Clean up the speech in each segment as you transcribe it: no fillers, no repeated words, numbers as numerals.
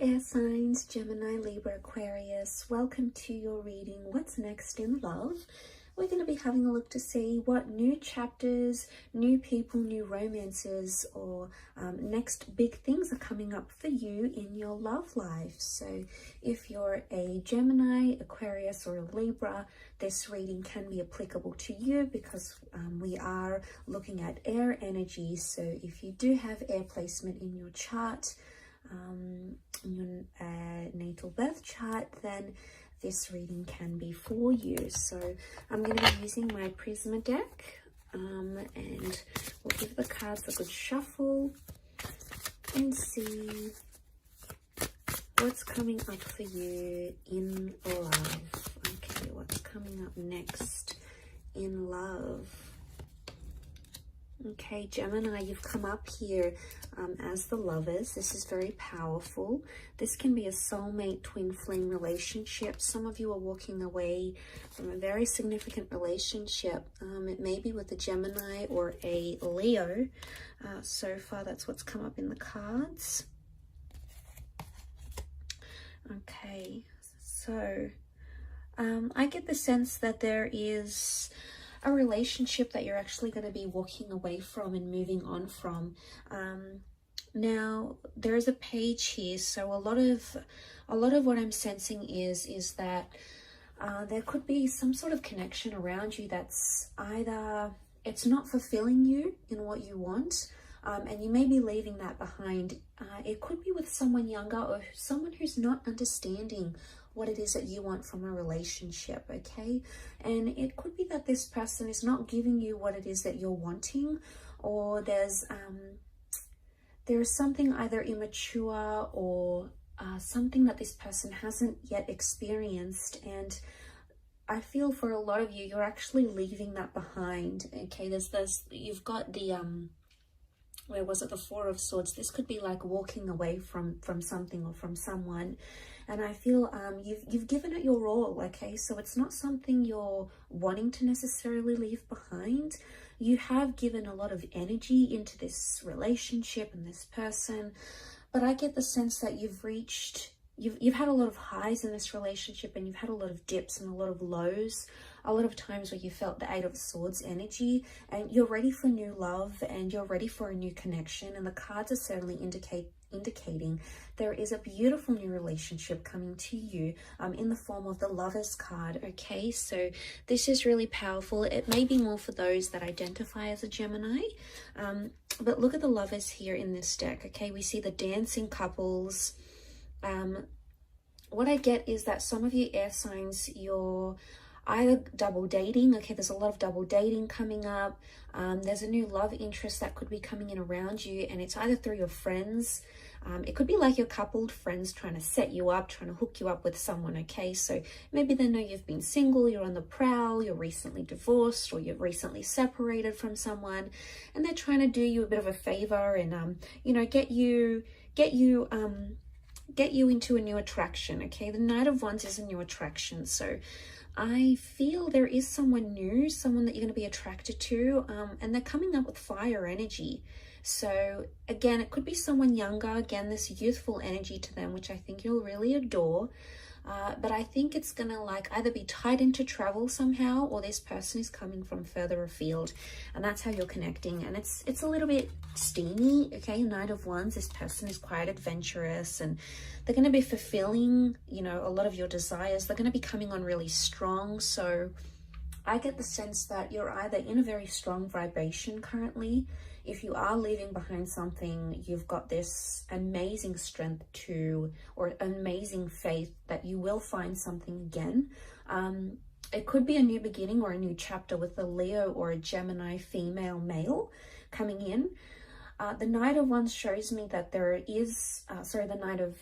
air signs, Gemini, Libra, Aquarius. Welcome to your reading, What's Next in Love. We're going to be having a look to see what new chapters, new people, new romances, or next big things are coming up for you in your love life. So if you're a Gemini, Aquarius, or a Libra, this reading can be applicable to you because we are looking at air energy. So if you do have air placement in your chart, in your natal birth chart, then this reading can be for you. So I'm going to be using my Prisma deck, and we'll give the cards a good shuffle and see what's coming up for you in love. Okay, what's coming up next in love? Okay, Gemini, you've come up here as the Lovers. This is very powerful. This can be a soulmate twin flame relationship. Some of you are walking away from a very significant relationship. It may be with a Gemini or a Leo. So far, that's what's come up in the cards. Okay, so I get the sense that there is a relationship that you're actually going to be walking away from and moving on from. Now there's a page here, so a lot of what I'm sensing is that there could be some sort of connection around you that's either it's not fulfilling you in what you want, and you may be leaving that behind. It could be with someone younger or someone who's not understanding what it is that you want from a relationship, okay? And it could be that this person is not giving you what it is that you're wanting, or there's something either immature or something that this person hasn't yet experienced. And I feel for a lot of you, you're actually leaving that behind, okay? You've got the where was it, the Four of Swords. This could be like walking away from something or from someone, and I feel you've given it your all, okay? So it's not something you're wanting to necessarily leave behind. You have given a lot of energy into this relationship and this person, but I get the sense that you've had a lot of highs in this relationship, and you've had a lot of dips and a lot of lows, a lot of times where you felt the Eight of Swords energy, and you're ready for new love and you're ready for a new connection. And the cards are certainly indicating there is a beautiful new relationship coming to you in the form of the Lovers card, okay? So this is really powerful. It may be more for those that identify as a Gemini, but look at the Lovers here in this deck, okay? We see the dancing couples. What I get is that some of you air signs, you're either double dating, okay? There's a lot of double dating coming up. There's a new love interest that could be coming in around you, and it's either through your friends. It could be like your coupled friends trying to set you up, trying to hook you up with someone, okay? So maybe they know you've been single, you're on the prowl, you're recently divorced, or you're recently separated from someone, and they're trying to do you a bit of a favor and get you into a new attraction, okay? The Knight of Wands is a new attraction, so I feel there is someone new, someone that you're going to be attracted to, and they're coming up with fire energy. So again, it could be someone younger, again, this youthful energy to them, which I think you'll really adore. But I think it's gonna like either be tied into travel somehow, or this person is coming from further afield, and that's how you're connecting. And it's a little bit steamy, okay? Knight of Wands, this person is quite adventurous, and they're going to be fulfilling, a lot of your desires. They're going to be coming on really strong. So I get the sense that you're either in a very strong vibration currently. If you are leaving behind something, you've got this amazing strength or amazing faith that you will find something again. It could be a new beginning or a new chapter with a Leo or a Gemini female male coming in. The Knight of Wands shows me that there is, the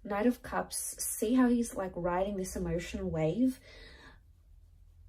Knight of Cups, see how he's like riding this emotional wave.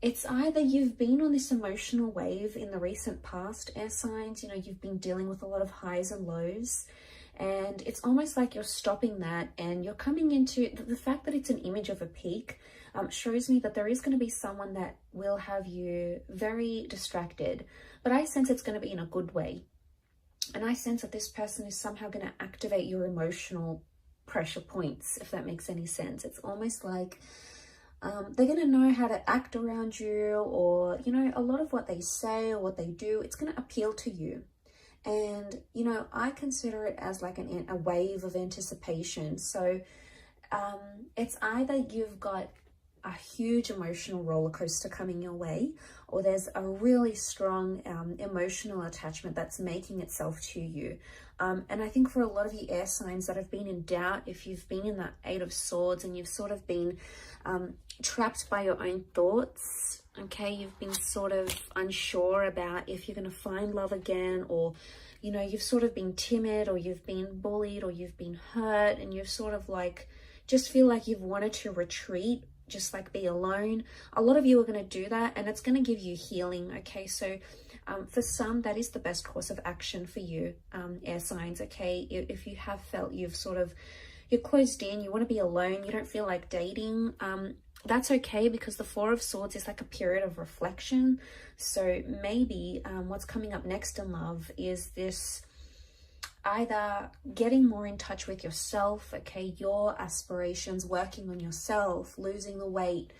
It's either you've been on this emotional wave in the recent past, air signs, you've been dealing with a lot of highs and lows, and it's almost like you're stopping that, and you're coming into the fact that it's an image of a peak, shows me that there is going to be someone that will have you very distracted, but I sense it's going to be in a good way. And I sense that this person is somehow going to activate your emotional pressure points, if that makes any sense. It's almost like they're going to know how to act around you, or, you know, a lot of what they say or what they do, it's going to appeal to you. And, you know, I consider it as like a wave of anticipation. So it's either you've got a huge emotional roller coaster coming your way, or there's a really strong emotional attachment that's making itself to you. And I think for a lot of you air signs that have been in doubt, if you've been in that Eight of Swords and you've sort of been trapped by your own thoughts, okay, you've been sort of unsure about if you're going to find love again, or, you know, you've sort of been timid, or you've been bullied, or you've been hurt, and you've sort of like just feel like you've wanted to retreat, just like be alone. A lot of you are going to do that, and it's going to give you healing. Okay, so for some, that is the best course of action for you, air signs. Okay, if you have felt you're closed in, you want to be alone, you don't feel like dating, that's okay, because the Four of Swords is like a period of reflection. So maybe what's coming up next in love is this either getting more in touch with yourself, okay, your aspirations, working on yourself, losing the weight,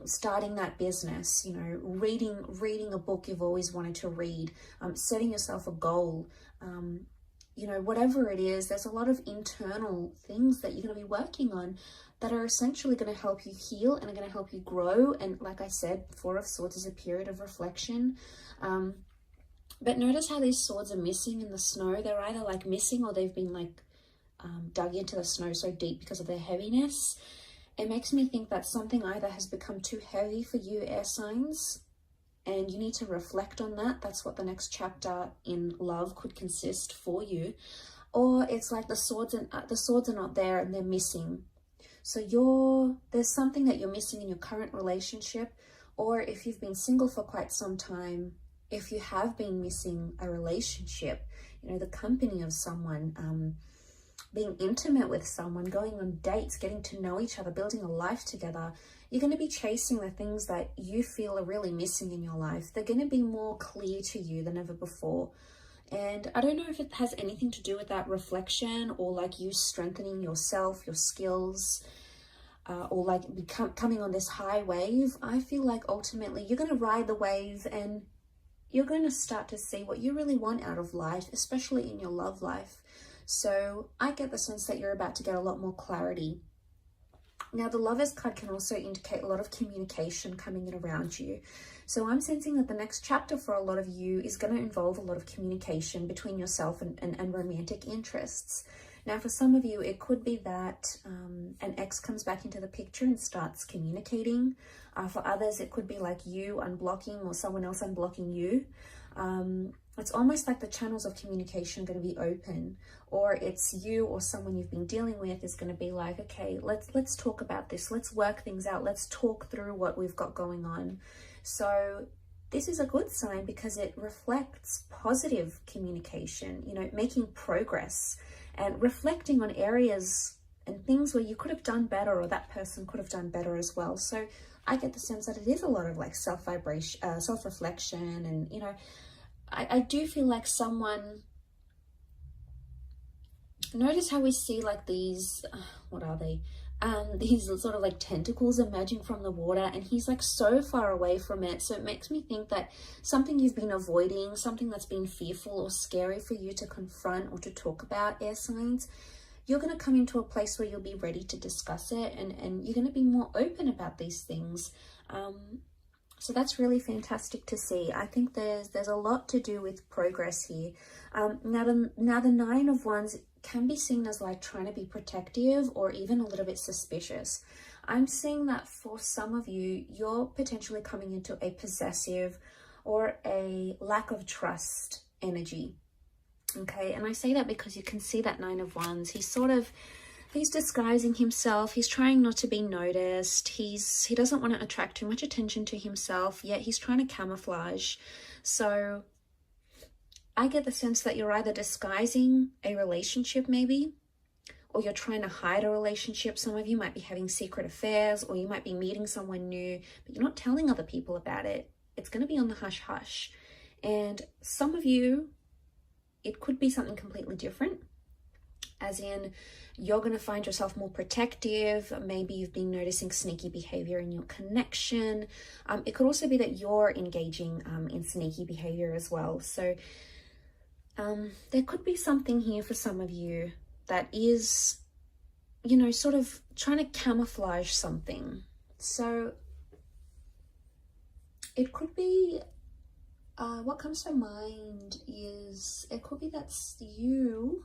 starting that business, you know, reading a book you've always wanted to read, setting yourself a goal, you know, whatever it is. There's a lot of internal things that you're going to be working on that are essentially going to help you heal and are going to help you grow. And like I said, Four of Swords is a period of reflection. But notice how these swords are missing in the snow. They're either like missing, or they've been like dug into the snow so deep because of their heaviness. It makes me think that something either has become too heavy for you, air signs, and you need to reflect on that. That's what the next chapter in love could consist for you. Or it's like the swords are not there and they're missing. So there's something that you're missing in your current relationship, or if you've been single for quite some time, if you have been missing a relationship, you know, the company of someone, being intimate with someone, going on dates, getting to know each other, building a life together, you're going to be chasing the things that you feel are really missing in your life. They're going to be more clear to you than ever before. And I don't know if it has anything to do with that reflection, or like you strengthening yourself, your skills, or like coming on this high wave. I feel like ultimately you're going to ride the wave, and you're going to start to see what you really want out of life, especially in your love life. So I get the sense that you're about to get a lot more clarity. Now, the Lovers card can also indicate a lot of communication coming in around you. So I'm sensing that the next chapter for a lot of you is going to involve a lot of communication between yourself and romantic interests. Now, for some of you, it could be that an ex comes back into the picture and starts communicating. For others, it could be like you unblocking or someone else unblocking you. It's almost like the channels of communication are going to be open, or it's you or someone you've been dealing with is going to be like, okay, let's talk about this. Let's work things out. Let's talk through what we've got going on. So this is a good sign because it reflects positive communication, you know, making progress and reflecting on areas and things where you could have done better, or that person could have done better as well. So I get the sense that it is a lot of like self-reflection, and, you know, I do feel like someone, notice how we see like these, what are they? These sort of like tentacles emerging from the water, and he's like so far away from it. So it makes me think that something you've been avoiding, something that's been fearful or scary for you to confront or to talk about, air signs, you're going to come into a place where you'll be ready to discuss it, and you're going to be more open about these things. So that's really fantastic to see. I think there's a lot to do with progress here. Now the Nine of Wands can be seen as like trying to be protective, or even a little bit suspicious. I'm seeing that for some of you, you're potentially coming into a possessive or a lack of trust energy. Okay, and I say that because you can see that Nine of Wands. He's disguising himself. He's trying not to be noticed. He doesn't want to attract too much attention to himself, yet he's trying to camouflage. So I get the sense that you're either disguising a relationship maybe, or you're trying to hide a relationship. Some of you might be having secret affairs, or you might be meeting someone new, but you're not telling other people about it. It's going to be on the hush hush. And some of you, it could be something completely different. as in you're going to find yourself more protective. Maybe you've been noticing sneaky behavior in your connection. It could also be that you're engaging in sneaky behavior as well. So there could be something here for some of you that is, you know, sort of trying to camouflage something. So it could be, what comes to mind is, it could be that's you.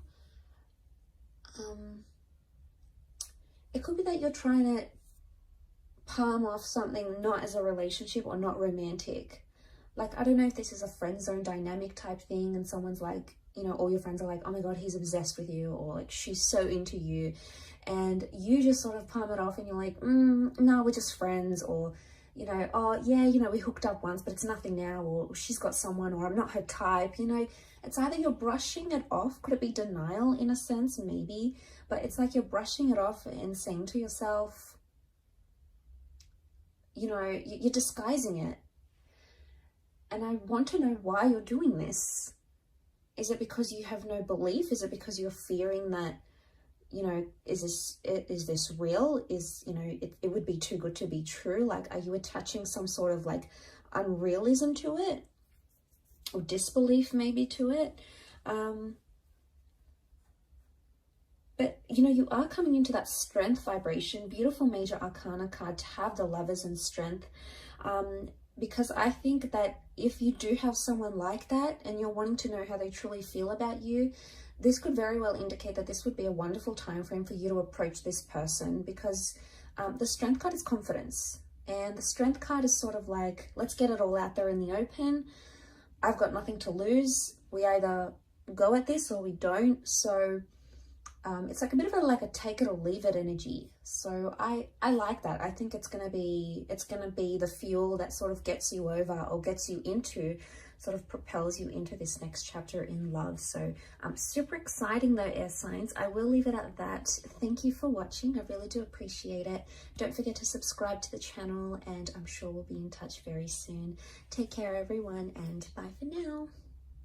It could be that you're trying to palm off something not as a relationship or not romantic. Like, I don't know if this is a friend zone dynamic type thing and someone's like, you know, all your friends are like, oh my God, he's obsessed with you, or like she's so into you. And you just sort of palm it off and you're like, no, we're just friends. Or, you know, oh yeah, you know, we hooked up once, but it's nothing now. Or she's got someone, or I'm not her type. You know, it's either you're brushing it off. Could it be denial in a sense? Maybe. But it's like you're brushing it off and saying to yourself, you know, you're disguising it. And I want to know why you're doing this. Is it because you have no belief? Is it because you're fearing that, you know, is this real? Is, you know, it would be too good to be true? Like, are you attaching some sort of like unrealism to it? Or disbelief maybe to it? But, you know, you are coming into that strength vibration. Beautiful major arcana card to have the Lovers and Strength. Because I think that if you do have someone like that and you're wanting to know how they truly feel about you, this could very well indicate that this would be a wonderful time frame for you to approach this person, because the Strength card is confidence. And the Strength card is sort of like, let's get it all out there in the open. I've got nothing to lose. We either go at this or we don't. So it's like a bit of a take it or leave it energy. So I like that. I think it's gonna be the fuel that sort of gets you over, or gets you into, sort of propels you into this next chapter in love. So super exciting though, air signs. I will leave it at that. Thank you for watching. I really do appreciate it. Don't forget to subscribe to the channel, and I'm sure we'll be in touch very soon. Take care everyone, and bye for now.